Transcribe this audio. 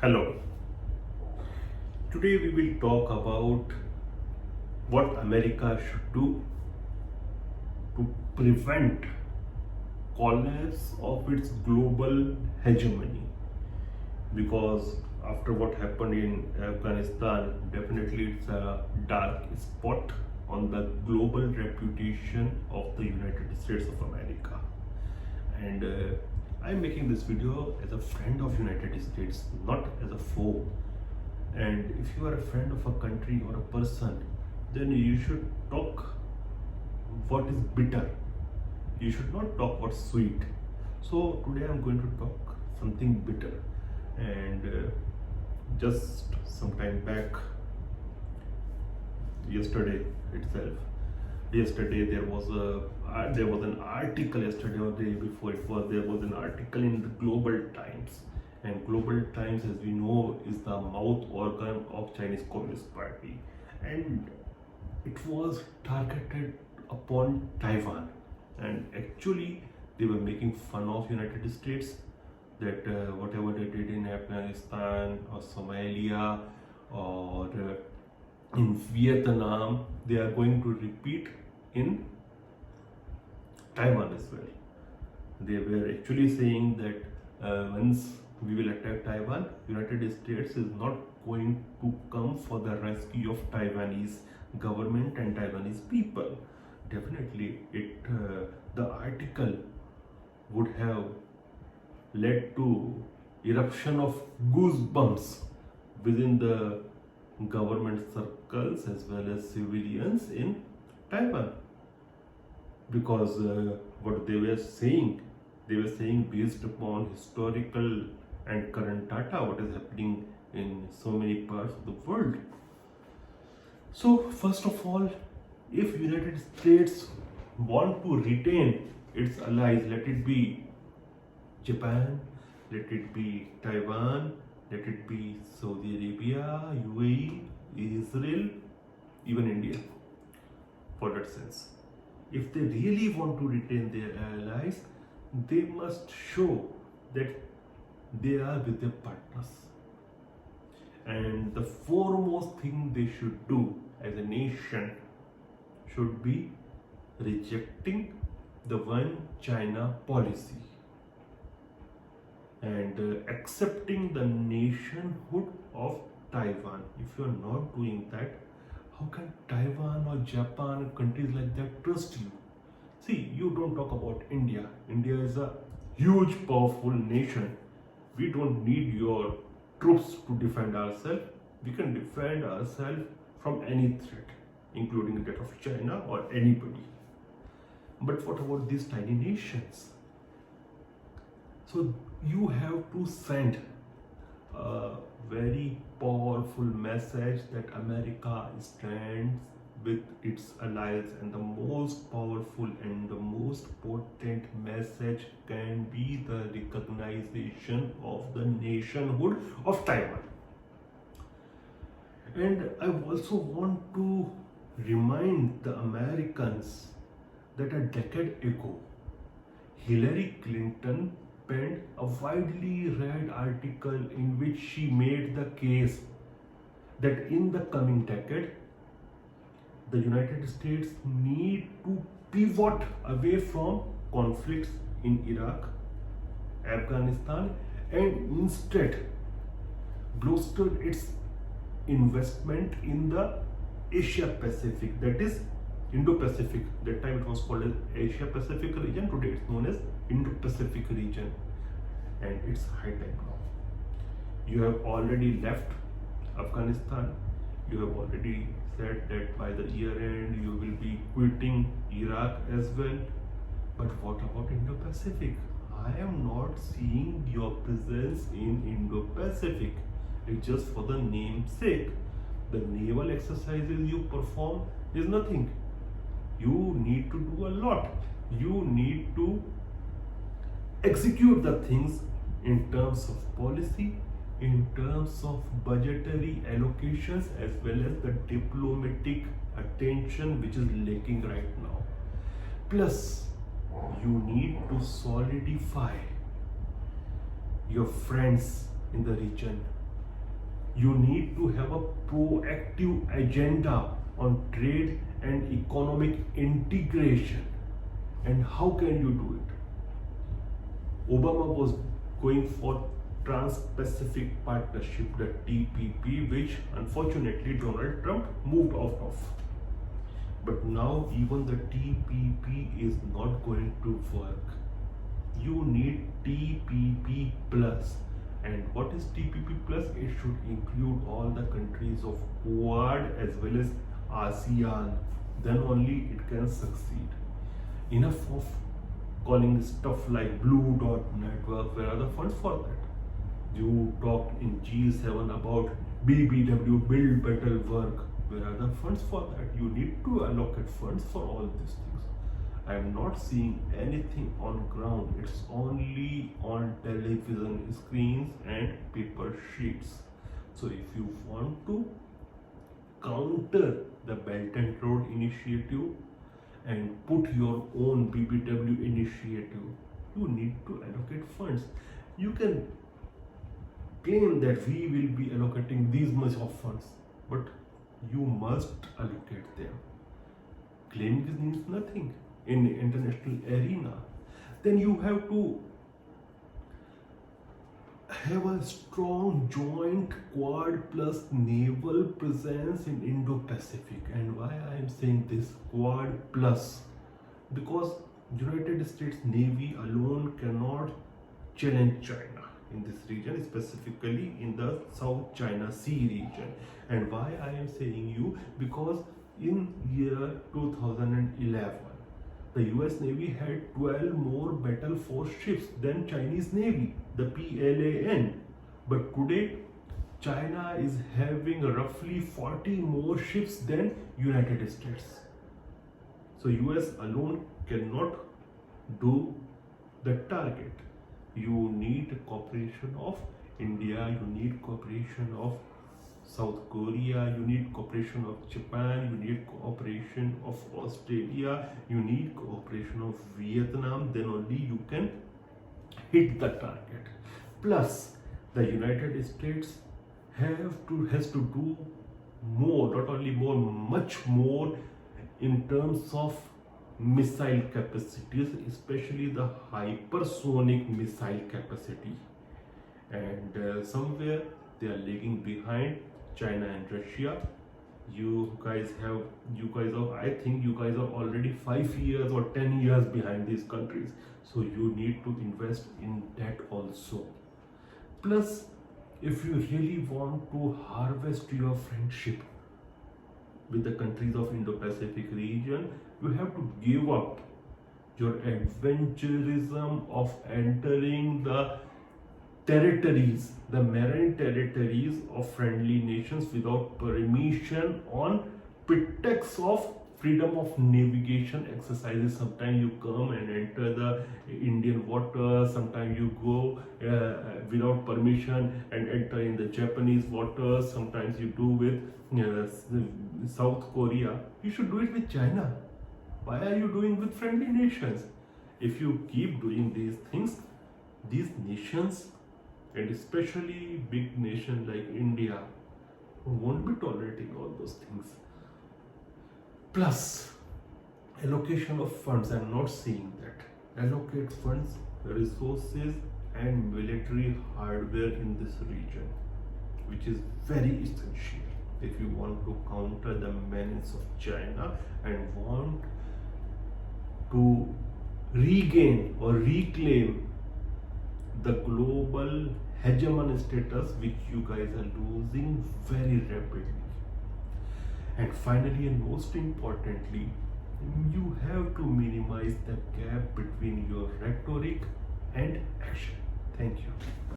Hello. Today we will talk about what America should do to prevent collapse of its global hegemony. Because after what happened in Afghanistan, definitely it's a dark spot on the global reputation of the United States of America. And I'm making this video as a friend of United States, not as a foe. And if you are a friend of a country or a person, then you should talk what is bitter. You should not talk what's sweet. So today I'm going to talk something bitter. And just some time back, yesterday itself, there was an article yesterday or the day before there was an article in the Global Times, and Global Times, as we know, is the mouth organ of Chinese Communist Party, and it was targeted upon Taiwan, and actually they were making fun of United States that whatever they did in Afghanistan or Somalia or in Vietnam, they are going to repeat in Taiwan as well. They were actually saying that once we will attack Taiwan, United States is not going to come for the rescue of Taiwanese government and Taiwanese people. Definitely, the article would have led to eruption of goosebumps within the government circles as well as civilians in Taiwan, because what they were saying based upon historical and current data, what is happening in so many parts of the world. So first of all, if United States want to retain its allies, let it be Japan, let it be Taiwan, let it be Saudi Arabia, UAE, Israel, even India, for that sense. If they really want to retain their allies, they must show that they are with their partners. And the foremost thing they should do as a nation should be rejecting the one China policy and accepting the nationhood of Taiwan. If you are not doing that, how can Taiwan or Japan, countries like that, trust you? See, you don't talk about India. India is a huge, powerful nation. We don't need your troops to defend ourselves. We can defend ourselves from any threat, including that of China or anybody. But what about these tiny nations? So you have to send a very powerful message that America stands with its allies, and the most powerful and the most potent message can be the recognition of the nationhood of Taiwan. And I also want to remind the Americans that a decade ago, Hillary Clinton penned a widely read article in which she made the case that in the coming decade, the United States need to pivot away from conflicts in Iraq, Afghanistan, and instead bolster its investment in the Asia Pacific, that is Indo-Pacific. That time it was called as Asia Pacific region, today it's known as Indo-Pacific region, and it's high time now. You have already left Afghanistan, you have already said that by the year end you will be quitting Iraq as well, but what about Indo-Pacific? I am not seeing your presence in Indo-Pacific. It's just for the name's sake. The naval exercises you perform is nothing. You need to do a lot. You need to execute the things in terms of policy, in terms of budgetary allocations, as well as the diplomatic attention which is lacking right now. Plus, you need to solidify your friends in the region, You need to have a proactive agenda on trade and economic integration. And how can you do it? Obama was going for Trans-Pacific Partnership, the TPP, which unfortunately Donald Trump moved out of. But now even the TPP is not going to work. You need TPP plus. And what is TPP plus? It should include all the countries of Quad as well as ASEAN. Then only it can succeed. Enough of calling stuff like Blue Dot Network. Where are the funds for that? You talked in G7 about BBW, Build Better Work. Where are the funds for that? You need to allocate funds for all these things. I am not seeing anything on ground. It's only on television screens and paper sheets. So if you want to counter the Belt and Road Initiative and put your own BBW initiative, you need to allocate funds. You can claim that we will be allocating these much of funds, but you must allocate them. Claiming this means nothing in the international arena. Then you have to have a strong joint Quad plus naval presence in Indo-Pacific. And why I am saying this Quad plus? Because United States Navy alone cannot challenge China in this region, specifically in the South China Sea region. And why I am saying you? Because in year 2011, the US Navy had 12 more battle force ships than Chinese Navy, the PLAN. But today, China is having roughly 40 more ships than United States. So US alone cannot do the target. You need cooperation of India, you need cooperation of South Korea, you need cooperation of Japan, you need cooperation of Australia, you need cooperation of Vietnam, then only you can hit the target. Plus, the United States has to do more, not only more, much more in terms of missile capacities, especially the hypersonic missile capacity. And somewhere they are lagging behind China and Russia. I think you guys are already 5 years or 10 years behind these countries. So you need to invest in that also. Plus, if you really want to harvest your friendship with the countries of Indo-Pacific region, you have to give up your adventurism of entering the territories, the marine territories of friendly nations without permission on pretext of freedom of navigation exercises. Sometimes you come and enter the Indian waters, sometimes you go without permission and enter in the Japanese waters, sometimes you do with South Korea. You should do it with China. Why are you doing with friendly nations? If you keep doing these things, these nations, and especially big nations like India, won't be tolerating all those things. Plus, allocation of funds, I'm not seeing that. Allocate funds, resources and military hardware in this region, which is very essential if you want to counter the menace of China and want to regain or reclaim the global hegemon status which you guys are losing very rapidly. And finally and most importantly, you have to minimize the gap between your rhetoric and action. Thank you.